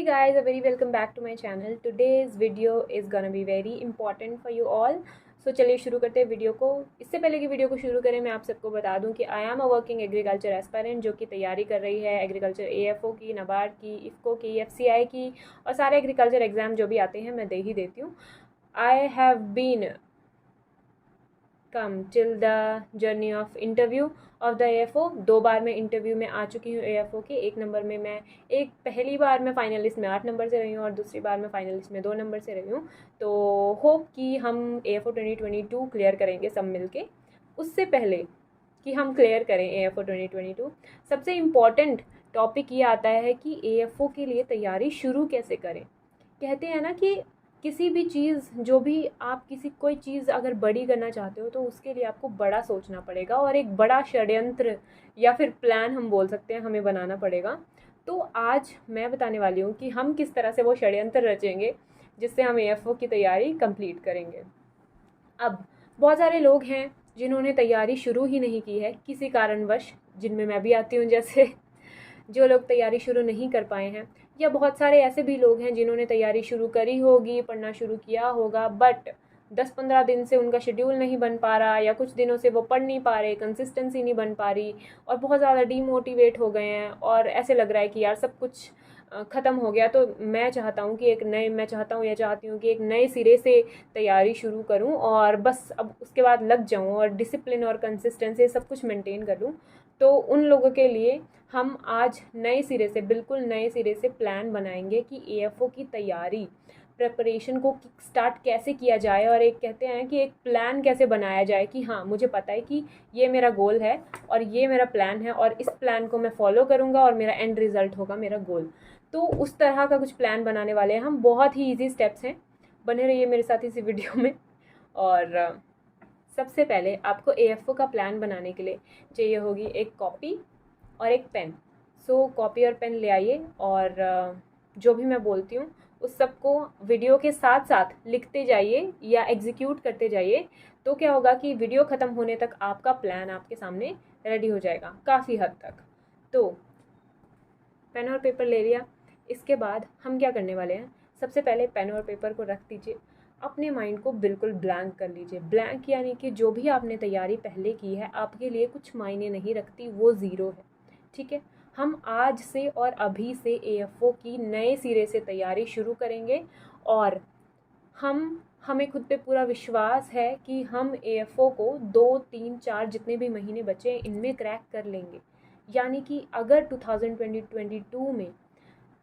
guys, a very welcome back to my channel. Today's video is gonna be very important for you all. So चलिए शुरू करते हैं video को। इससे पहले कि वीडियो को शुरू करें मैं आप सबको बता दूं कि I am a working agriculture aspirant जो कि तैयारी कर रही है एग्रीकल्चर एएफओ की, नाबार्ड की, इफको की, एफसीआई की और सारे एग्रीकल्चर एग्ज़ाम जो भी आते हैं मैं दे ही देती हूँ। I have been come till the journey of interview of the AFO. 2 बार मैं इंटरव्यू में आ चुकी हूँ एएफओ के। पहली बार मैं फाइनलिस्ट में 8 नंबर से रही हूँ और दूसरी बार मैं फाइनलिस्ट में 2 नंबर से रही हूँ। तो होप कि हम एएफओ 2022 क्लियर करेंगे सब मिलके। उससे पहले कि हम क्लियर करें एएफओ 2022, सबसे इम्पॉर्टेंट टॉपिक ये आता है कि एएफओ के लिए तैयारी शुरू कैसे करें। कहते हैं ना कि किसी भी चीज़ कोई चीज़ अगर बड़ी करना चाहते हो तो उसके लिए आपको बड़ा सोचना पड़ेगा और एक बड़ा षड्यंत्र या फिर प्लान हम बोल सकते हैं हमें बनाना पड़ेगा। तो आज मैं बताने वाली हूँ कि हम किस तरह से वो षड्यंत्र रचेंगे जिससे हम एएफओ की तैयारी कंप्लीट करेंगे। अब बहुत सारे लोग हैं जिन्होंने तैयारी शुरू ही नहीं की है किसी कारणवश, जिनमें मैं भी आती हूँ जैसे, जो लोग तैयारी शुरू नहीं कर पाए हैं, या बहुत सारे ऐसे भी लोग हैं जिन्होंने तैयारी शुरू करी होगी, पढ़ना शुरू किया होगा, बट 10-15 दिन से उनका शेड्यूल नहीं बन पा रहा या कुछ दिनों से वो पढ़ नहीं पा रहे, कंसिस्टेंसी नहीं बन पा रही और बहुत ज़्यादा डीमोटिवेट हो गए हैं और ऐसे लग रहा है कि यार सब कुछ ख़त्म हो गया। तो मैं चाहता हूँ कि चाहती हूँ कि एक नए सिरे से तैयारी शुरू करूँ और बस अब उसके बाद लग जाऊँ और डिसिप्लिन और कंसिस्टेंसी सब कुछ मेंटेन कर लूँ। तो उन लोगों के लिए हम आज बिल्कुल नए सिरे से प्लान बनाएंगे कि एएफओ की तैयारी प्रिपरेशन को स्टार्ट कैसे किया जाए और एक कहते हैं कि एक प्लान कैसे बनाया जाए कि हाँ मुझे पता है कि ये मेरा गोल है और ये मेरा प्लान है और इस प्लान को मैं फॉलो करूँगा और मेरा एंड रिज़ल्ट होगा मेरा गोल। तो उस तरह का कुछ प्लान बनाने वाले हैं हम। बहुत ही ईजी स्टेप्स हैं, बने रहिए मेरे साथ इसी वीडियो में। और सबसे पहले आपको एएफओ का प्लान बनाने के लिए चाहिए होगी एक कॉपी और एक पेन। सो कॉपी और पेन ले आइए और जो भी मैं बोलती हूँ उस सबको वीडियो के साथ साथ लिखते जाइए या एग्जीक्यूट करते जाइए। तो क्या होगा कि वीडियो ख़त्म होने तक आपका प्लान आपके सामने रेडी हो जाएगा काफ़ी हद तक। तो पेन और पेपर ले लिया। इसके बाद हम क्या करने वाले हैं, सबसे पहले पेन और पेपर को रख दीजिए, अपने माइंड को बिल्कुल ब्लैंक कर लीजिए। ब्लैंक यानी कि जो भी आपने तैयारी पहले की है आपके लिए कुछ मायने नहीं रखती, वो ज़ीरो है। ठीक है, हम आज से और अभी से एएफओ की नए सिरे से तैयारी शुरू करेंगे और हमें खुद पे पूरा विश्वास है कि हम एएफओ को 2, 3, 4 जितने भी महीने बचे हैं इनमें क्रैक कर लेंगे। यानी कि अगर 2022 में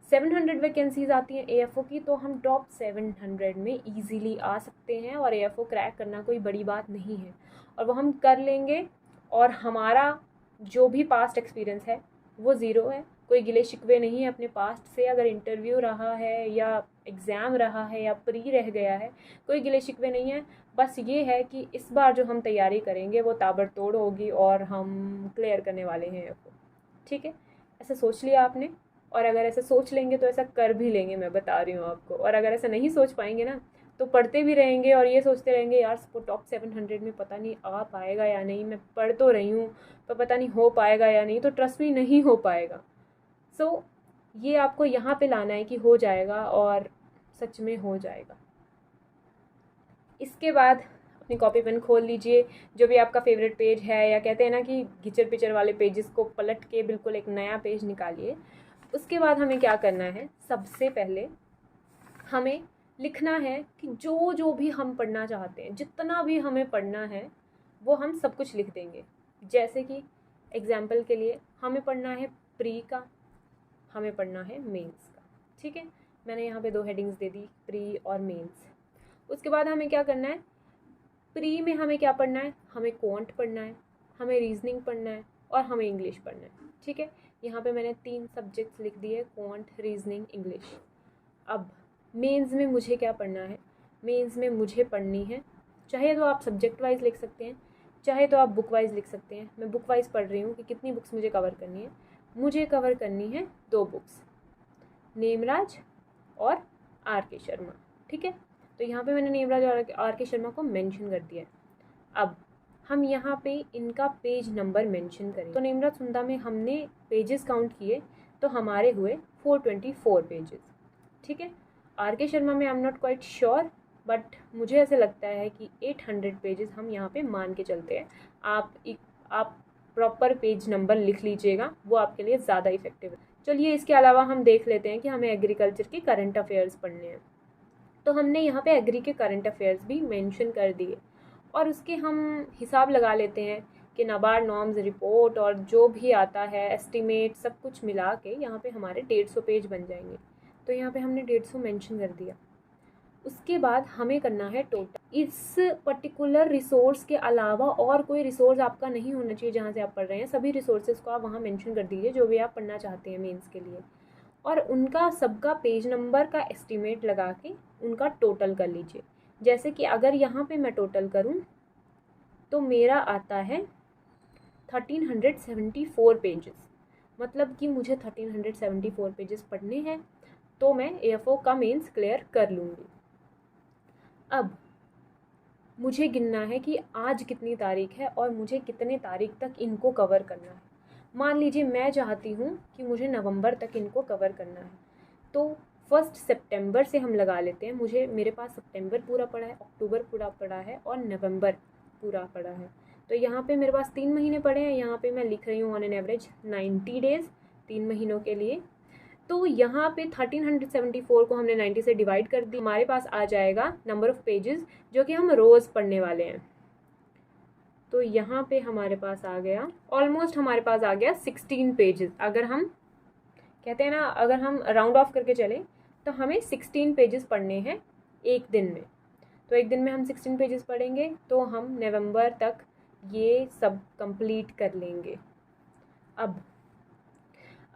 700 वैकेंसीज आती हैं एएफओ की तो हम टॉप 700 में इजीली आ सकते हैं और एएफओ क्रैक करना कोई बड़ी बात नहीं है और वो हम कर लेंगे। और हमारा जो भी पास्ट एक्सपीरियंस है वो ज़ीरो है, कोई गिले शिकवे नहीं है अपने पास्ट से। अगर इंटरव्यू रहा है या एग्ज़ाम रहा है या प्री रह गया है, कोई गिले शिकवे नहीं है। बस ये है कि इस बार जो हम तैयारी करेंगे वो ताबड़तोड़ होगी और हम क्लियर करने वाले हैं एएफओ। ठीक है, ऐसा सोच लिया आपने, और अगर ऐसा सोच लेंगे तो ऐसा कर भी लेंगे, मैं बता रही हूँ आपको। और अगर ऐसा नहीं सोच पाएंगे ना तो पढ़ते भी रहेंगे और ये सोचते रहेंगे यार टॉप 700 में पता नहीं आ पाएगा या नहीं, मैं पढ़ तो रही हूँ पर पता नहीं हो पाएगा या नहीं, तो ट्रस्ट भी नहीं हो पाएगा। सो ये आपको यहाँ पे लाना है कि हो जाएगा और सच में हो जाएगा। इसके बाद अपनी कॉपी पेन खोल लीजिए, जो भी आपका फेवरेट पेज है या कहते हैं ना कि घिचर पिचर वाले पेजेस को पलट के बिल्कुल एक नया पेज निकालिए। उसके बाद हमें क्या करना है, सबसे पहले हमें लिखना है कि जो भी हम पढ़ना चाहते हैं, जितना भी हमें पढ़ना है वो हम सब कुछ लिख देंगे। जैसे कि एग्जाम्पल के लिए हमें पढ़ना है प्री का, हमें पढ़ना है मेंस का। ठीक है, मैंने यहाँ पे 2 हेडिंग्स दे दी, प्री और मेंस। उसके बाद हमें क्या करना है, प्री में हमें क्या पढ़ना है, हमें क्वांट पढ़ना है, हमें रीजनिंग पढ़ना है और हमें इंग्लिश पढ़ना है। ठीक है, यहाँ पे मैंने 3 सब्जेक्ट्स लिख दिए, क्वांट, रीजनिंग, इंग्लिश। अब मेंस में मुझे क्या पढ़ना है, मेंस में मुझे पढ़नी है, चाहे तो आप सब्जेक्ट वाइज लिख सकते हैं, चाहे तो आप बुक वाइज लिख सकते हैं। मैं बुक वाइज पढ़ रही हूँ कि कितनी बुक्स मुझे कवर करनी है। मुझे कवर करनी है 2 बुक्स, नेमराज और आर के शर्मा। ठीक है, तो यहाँ पे मैंने नेमराज और आर के शर्मा को मेंशन कर दिया है। अब हम यहाँ पे इनका पेज नंबर मेंशन करें। तो नेमराज सुंदा में हमने पेजेस काउंट किए तो हमारे हुए 424 पेजेस। ठीक है। आर के शर्मा में I am not quite sure, but मुझे ऐसे लगता है कि 800 पेजेस हम यहाँ पे मान के चलते हैं। आप प्रॉपर पेज नंबर लिख लीजिएगा, वो आपके लिए ज़्यादा इफेक्टिव है। चलिए इसके अलावा हम देख लेते हैं कि हमें एग्रीकल्चर के करंट अफेयर्स पढ़ने हैं। तो हमने यहाँ पे एग्री के करंट अफेयर्स भी मेंशन कर दिए और उसके हम हिसाब लगा लेते हैं कि नाबार्ड नॉर्म्स रिपोर्ट और जो भी आता है एस्टिमेट सब कुछ मिला के यहाँ पे हमारे 150 पेज बन जाएंगे। तो यहाँ पे हमने 150 मेंशन कर दिया। उसके बाद हमें करना है टोटल। इस पर्टिकुलर रिसोर्स के अलावा और कोई रिसोर्स आपका नहीं होना चाहिए जहाँ से आप पढ़ रहे हैं। सभी रिसोर्सेज को आप वहाँ मेंशन कर दीजिए जो भी आप पढ़ना चाहते हैं मेंस के लिए, और उनका सबका पेज नंबर का एस्टिमेट लगा के उनका टोटल कर लीजिए। जैसे कि अगर यहाँ पे मैं टोटल करूँ तो मेरा आता है 1374 पेजेस, मतलब कि मुझे 1374 पेजेस पढ़ने हैं तो मैं AFO का मेंस क्लियर कर लूँगी। अब मुझे गिनना है कि आज कितनी तारीख है और मुझे कितने तारीख तक इनको कवर करना है। मान लीजिए मैं चाहती हूँ कि मुझे नवंबर तक इनको कवर करना है, तो 1 सितंबर से हम लगा लेते हैं। मेरे पास सितंबर पूरा पड़ा है, अक्टूबर पूरा पड़ा है और नवंबर पूरा पड़ा है। तो यहाँ पे मेरे पास 3 महीने पड़े हैं। यहाँ पे मैं लिख रही हूँ ऑन एन एवरेज 90 डेज़ 3 महीनों के लिए। तो यहाँ पे 1374 को हमने 90 से डिवाइड कर दी, हमारे पास आ जाएगा नंबर ऑफ़ पेजेस जो कि हम रोज़ पढ़ने वाले हैं। तो यहाँ पे हमारे पास आ गया ऑलमोस्ट, हमारे पास आ गया 16 पेजेस। अगर हम कहते हैं ना, अगर हम राउंड ऑफ करके चलें तो हमें 16 पेजेस पढ़ने हैं एक दिन में। तो एक दिन में हम 16 पेजेस पढ़ेंगे तो हम नवंबर तक ये सब कंप्लीट कर लेंगे। अब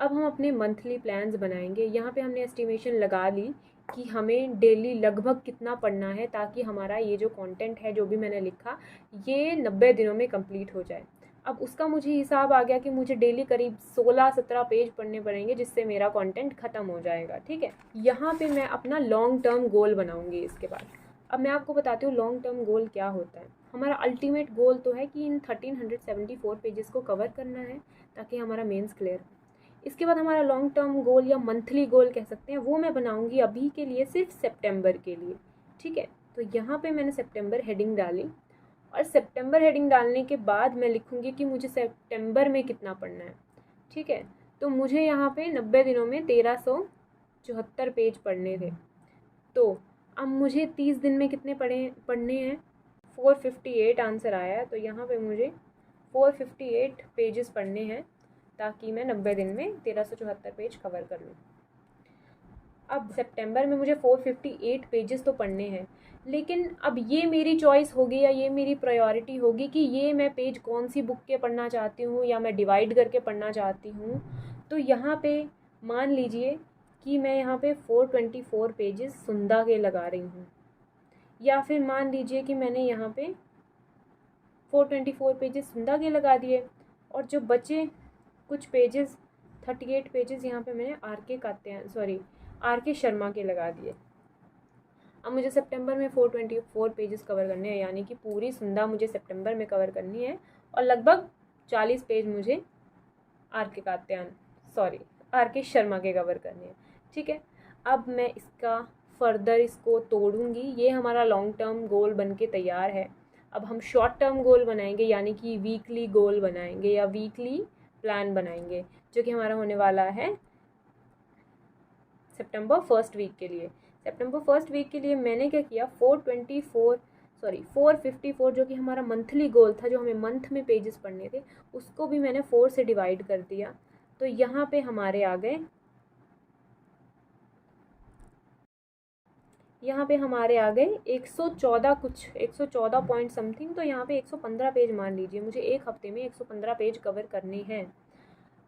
हम अपने मंथली प्लान्स बनाएंगे। यहाँ पे हमने एस्टिमेशन लगा ली कि हमें डेली लगभग कितना पढ़ना है ताकि हमारा ये जो कंटेंट है जो भी मैंने लिखा ये 90 दिनों में कंप्लीट हो जाए। अब उसका मुझे हिसाब आ गया कि मुझे डेली करीब 16-17 पेज पढ़ने पड़ेंगे जिससे मेरा कंटेंट ख़त्म हो जाएगा। ठीक है, यहाँ पे मैं अपना लॉन्ग टर्म गोल बनाऊँगी इसके बाद। अब मैं आपको बताती हूँ लॉन्ग टर्म गोल क्या होता है। हमारा अल्टीमेट गोल तो है कि इन 1374 पेजेस को कवर करना है ताकि हमारा मेंस क्लियर हो। इसके बाद हमारा लॉन्ग टर्म गोल या मंथली गोल कह सकते हैं, वो मैं बनाऊंगी अभी के लिए सिर्फ सितंबर के लिए। ठीक है, तो यहाँ पे मैंने सितंबर हेडिंग डाली और सितंबर हेडिंग डालने के बाद मैं लिखूंगी कि मुझे सितंबर में कितना पढ़ना है। ठीक है, तो मुझे यहाँ पे 90 दिनों में 1374 पेज पढ़ने थे। तो अब मुझे 30 दिन में कितने पढ़ने हैं, 458 आंसर आया है। तो यहाँ पे मुझे 458 पेजेस पढ़ने हैं ताकि मैं 90 दिन में 1374 पेज कवर कर लूँ। अब सितंबर में मुझे 458 पेजेस तो पढ़ने हैं, लेकिन अब ये मेरी चॉइस होगी या ये मेरी प्रायोरिटी होगी कि ये मैं पेज कौन सी बुक के पढ़ना चाहती हूँ या मैं डिवाइड करके पढ़ना चाहती हूँ। तो यहाँ पे मान लीजिए कि मैं यहाँ पे 424 पेजेस सुंदा के लगा रही हूँ, या फिर मान लीजिए कि मैंने यहाँ पे 424 पेजेस सुंदा के लगा दिए और जो बचे कुछ पेजेस 38 पेजेस यहाँ पे मैंने आर के शर्मा के लगा दिए। अब मुझे सितंबर में 424 पेजेस कवर करने हैं, यानी कि पूरी सुंदा मुझे सितंबर में कवर करनी है और लगभग 40 पेज मुझे आर के शर्मा के कवर करने हैं। ठीक है, अब मैं इसका फर्दर इसको तोड़ूंगी। ये हमारा लॉन्ग टर्म गोल बन के तैयार है। अब हम शॉर्ट टर्म गोल बनाएंगे, यानी कि वीकली गोल बनाएंगे या वीकली प्लान बनाएंगे, जो कि हमारा होने वाला है सितंबर फर्स्ट वीक के लिए। सितंबर फर्स्ट वीक के लिए मैंने क्या किया, 454 जो कि हमारा मंथली गोल था, जो हमें मंथ में पेजेस पढ़ने थे, उसको भी मैंने 4 से डिवाइड कर दिया। तो यहाँ पे हमारे आ गए 114 पॉइंट समथिंग। तो यहाँ पे 115 पेज मान लीजिए, मुझे एक हफ्ते में 115 पेज कवर करने हैं।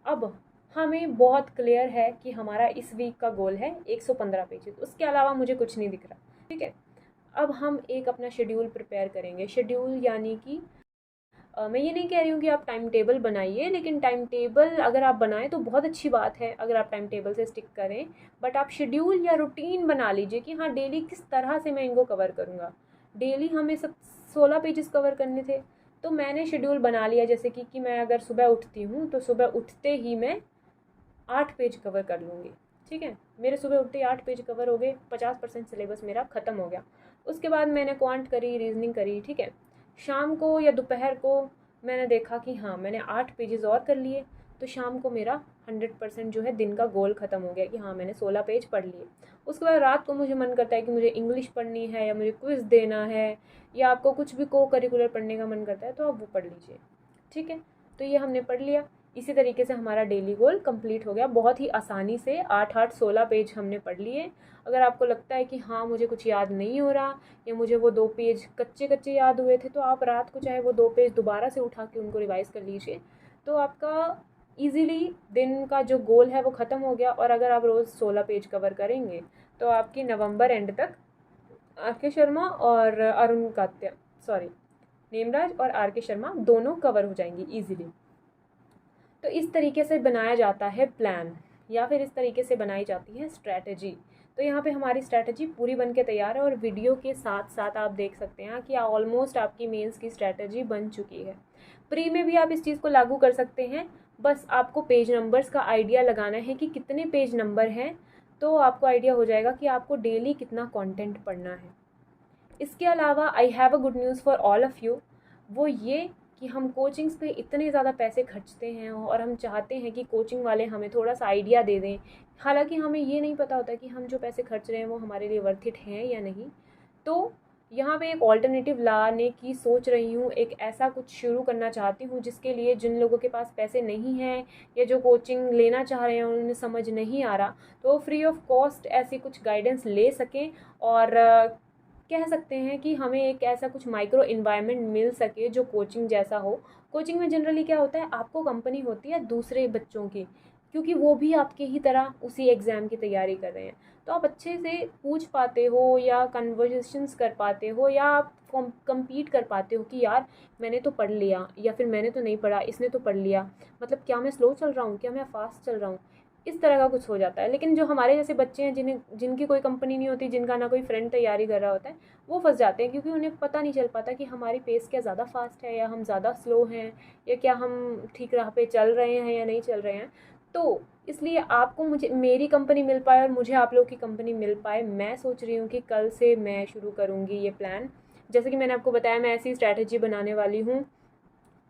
अब हमें बहुत क्लियर है कि हमारा इस वीक का गोल है 115 पेजेस, उसके अलावा मुझे कुछ नहीं दिख रहा। ठीक है, अब हम एक अपना शेड्यूल प्रिपेयर करेंगे। शेड्यूल यानी कि मैं ये नहीं कह रही हूँ कि आप टाइम टेबल बनाइए, लेकिन टाइम टेबल अगर आप बनाएं तो बहुत अच्छी बात है अगर आप टाइम टेबल से स्टिक करें, बट आप शेड्यूल या रूटीन बना लीजिए कि हाँ डेली किस तरह से मैं इनको कवर करूँगा। डेली हमें 16 पेजेस कवर करने थे, तो मैंने शेड्यूल बना लिया जैसे कि मैं अगर सुबह उठती हूँ तो सुबह उठते ही मैं 8 पेज कवर कर लूँगी। ठीक है, मेरे सुबह उठते ही 8 पेज कवर हो गए, 50% सिलेबस मेरा ख़त्म हो गया। उसके बाद मैंने क्वांट करी, रीजनिंग करी, ठीक है। शाम को या दोपहर को मैंने देखा कि हाँ मैंने 8 पेजेस और कर लिए, तो शाम को मेरा 100% जो है दिन का गोल ख़त्म हो गया कि हाँ मैंने 16 पेज पढ़ लिए। उसके बाद रात को मुझे मन करता है कि मुझे इंग्लिश पढ़नी है या मुझे क्विज़ देना है या आपको कुछ भी को करिकुलर पढ़ने का मन करता है तो आप वो पढ़ लीजिए, ठीक है। तो ये हमने पढ़ लिया। इसी तरीके से हमारा डेली गोल कंप्लीट हो गया, बहुत ही आसानी से 8-8-16 पेज हमने पढ़ लिए। अगर आपको लगता है कि हाँ मुझे कुछ याद नहीं हो रहा या मुझे वो 2 पेज कच्चे कच्चे याद हुए थे, तो आप रात को चाहे वो 2 पेज दोबारा से उठा के उनको रिवाइज़ कर लीजिए, तो आपका ईज़िली दिन का जो गोल है वो ख़त्म हो गया। और अगर आप रोज़ 16 पेज कवर करेंगे तो आपकी नवंबर एंड तक आर.के. शर्मा और अरुण कात्या सॉरी नेमराज और आर.के. शर्मा दोनों कवर हो जाएंगी ईज़िली। तो इस तरीके से बनाया जाता है प्लान, या फिर इस तरीके से बनाई जाती है स्ट्रैटेजी। तो यहाँ पे हमारी स्ट्रैटेजी पूरी बन के तैयार है और वीडियो के साथ साथ आप देख सकते हैं कि ऑलमोस्ट आपकी मेंस की स्ट्रैटेजी बन चुकी है। प्री में भी आप इस चीज़ को लागू कर सकते हैं, बस आपको पेज नंबर्स का आइडिया लगाना है कि कितने पेज नंबर हैं, तो आपको आइडिया हो जाएगा कि आपको डेली कितना कंटेंट पढ़ना है। इसके अलावा I have a good news for all of you, वो ये कि हम कोचिंग्स पे इतने ज़्यादा पैसे खर्चते हैं और हम चाहते हैं कि कोचिंग वाले हमें थोड़ा सा आइडिया दे दें। हालांकि हमें ये नहीं पता होता कि हम जो पैसे खर्च रहे हैं वो हमारे लिए वर्थ इट हैं या नहीं। तो यहाँ पे एक ऑल्टरनेटिव लाने की सोच रही हूँ, एक ऐसा कुछ शुरू करना चाहती हूँ जिसके लिए जिन लोगों के पास पैसे नहीं हैं या जो कोचिंग लेना चाह रहे हैं उन्हें समझ नहीं आ रहा, तो फ्री ऑफ कॉस्ट ऐसी कुछ गाइडेंस ले सकें और कह सकते हैं कि हमें एक ऐसा कुछ माइक्रो इन्वायरमेंट मिल सके जो कोचिंग जैसा हो। कोचिंग में जनरली क्या होता है, आपको कंपनी होती है दूसरे बच्चों की, क्योंकि वो भी आपके ही तरह उसी एग्ज़ाम की तैयारी कर रहे हैं, तो आप अच्छे से पूछ पाते हो या कन्वर्सेशंस कर पाते हो या आप कम्पीट कर पाते हो कि यार मैंने तो पढ़ लिया या फिर मैंने तो नहीं पढ़ा, इसने तो पढ़ लिया, मतलब क्या मैं स्लो चल रहा हूँ, क्या मैं फास्ट चल रहा हूँ, इस तरह का कुछ हो जाता है। लेकिन जो हमारे जैसे बच्चे हैं जिनकी कोई कंपनी नहीं होती, जिनका ना कोई फ्रेंड तैयारी कर रहा होता है, वो फंस जाते हैं क्योंकि उन्हें पता नहीं चल पाता कि हमारी पेस क्या ज़्यादा फास्ट है या हम ज़्यादा स्लो हैं या क्या हम ठीक राह पे चल रहे हैं या नहीं चल रहे हैं। तो इसलिए आपको मुझे मेरी कंपनी मिल पाए और मुझे आप लोग की कंपनी मिल पाए, मैं सोच रही हूँ कि कल से मैं शुरू करूँगी ये प्लान। जैसे कि मैंने आपको बताया मैं ऐसी स्ट्रैटेजी बनाने वाली हूँ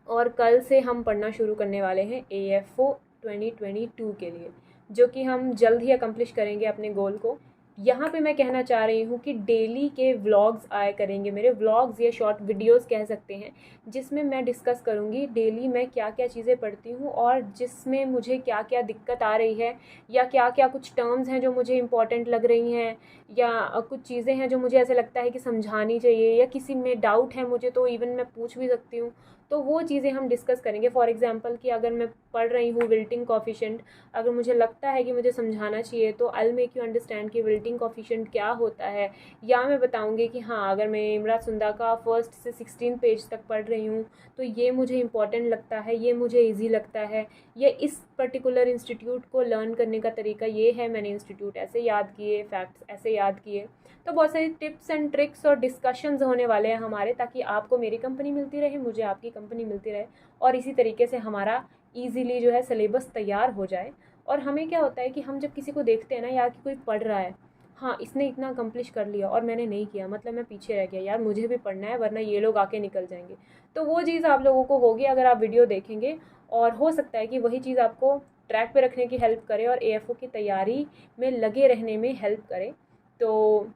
और कल से हम पढ़ना शुरू करने वाले हैं AFO 2022 के लिए, जो कि हम जल्द ही अकम्प्लिश करेंगे अपने गोल को। यहाँ पे मैं कहना चाह रही हूँ कि डेली के व्लॉग्स आया करेंगे, मेरे व्लॉग्स या शॉर्ट वीडियोस कह सकते हैं, जिसमें मैं डिस्कस करूँगी डेली मैं क्या क्या चीज़ें पढ़ती हूँ और जिसमें मुझे क्या क्या दिक्कत आ रही है या क्या क्या कुछ टर्म्स हैं जो मुझे इंपॉर्टेंट लग रही हैं या कुछ चीज़ें हैं जो मुझे ऐसे लगता है कि समझानी चाहिए या किसी में डाउट है मुझे तो इवन मैं पूछ भी सकती हूँ, तो वो चीज़ें हम डिस्कस करेंगे। फॉर एग्जांपल कि अगर मैं पढ़ रही हूँ विल्टिंग कॉफिशेंट, अगर मुझे लगता है कि मुझे समझाना चाहिए तो I will make you understand कि विल्टिंग कॉफिशेंट क्या होता है, या मैं बताऊँगी कि हाँ अगर मैं इमरान सुंदा का 1 से 16 पेज तक पढ़ रही हूँ तो ये मुझे इंपॉर्टेंट लगता है, ये मुझे ईजी लगता है, ये इस पर्टिकुलर इंस्टीट्यूट को लर्न करने का तरीका ये है, मैंने इंस्टीट्यूट ऐसे याद किए, फैक्ट्स ऐसे याद किए। तो बहुत सारी टिप्स एंड ट्रिक्स और डिस्कशंस होने वाले हैं हमारे, ताकि आपको मेरी कंपनी मिलती रहे, मुझे आपकी कंपनी मिलती रहे और इसी तरीके से हमारा ईज़िली जो है सिलेबस तैयार हो जाए। और हमें क्या होता है कि हम जब किसी को देखते हैं ना यार कि कोई पढ़ रहा है, हाँ इसने इतना अकम्प्लिश कर लिया और मैंने नहीं किया, मतलब मैं पीछे रह गया, यार मुझे भी पढ़ना है वरना ये लोग आके निकल जाएंगे। तो वो चीज़ आप लोगों को होगी अगर आप वीडियो देखेंगे, और हो सकता है कि वही चीज़ आपको ट्रैक पे रखने की हेल्प करे और AFO की तैयारी में लगे रहने में हेल्प करे। तो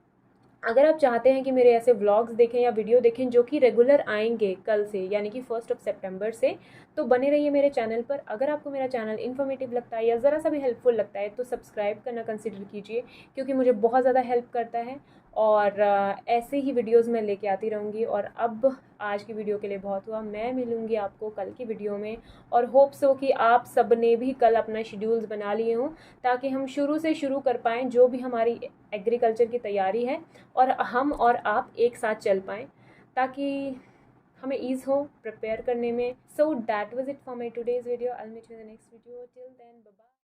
अगर आप चाहते हैं कि मेरे ऐसे व्लॉग्स देखें या वीडियो देखें जो कि रेगुलर आएंगे कल से यानी कि 1 सितंबर से, तो बने रहिए मेरे चैनल पर। अगर आपको मेरा चैनल इन्फॉर्मेटिव लगता है या ज़रा सा भी हेल्पफुल लगता है तो सब्सक्राइब करना कंसिडर कीजिए, क्योंकि मुझे बहुत ज़्यादा हेल्प करता है और ऐसे ही वीडियोज़ मैं लेके आती रहूँगी। और अब आज की वीडियो के लिए बहुत हुआ, मैं मिलूँगी आपको कल की वीडियो में और होप सो कि आप सब ने भी कल अपना शेड्यूल्स बना लिए हों, ताकि हम शुरू से शुरू कर पाएँ जो भी हमारी एग्रीकल्चर की तैयारी है और हम और आप एक साथ चल पाएँ, ताकि हमें ईज़ हो प्रिपेयर करने में। So that was it for my today's video. I will meet you in the next video. Till then bye bye.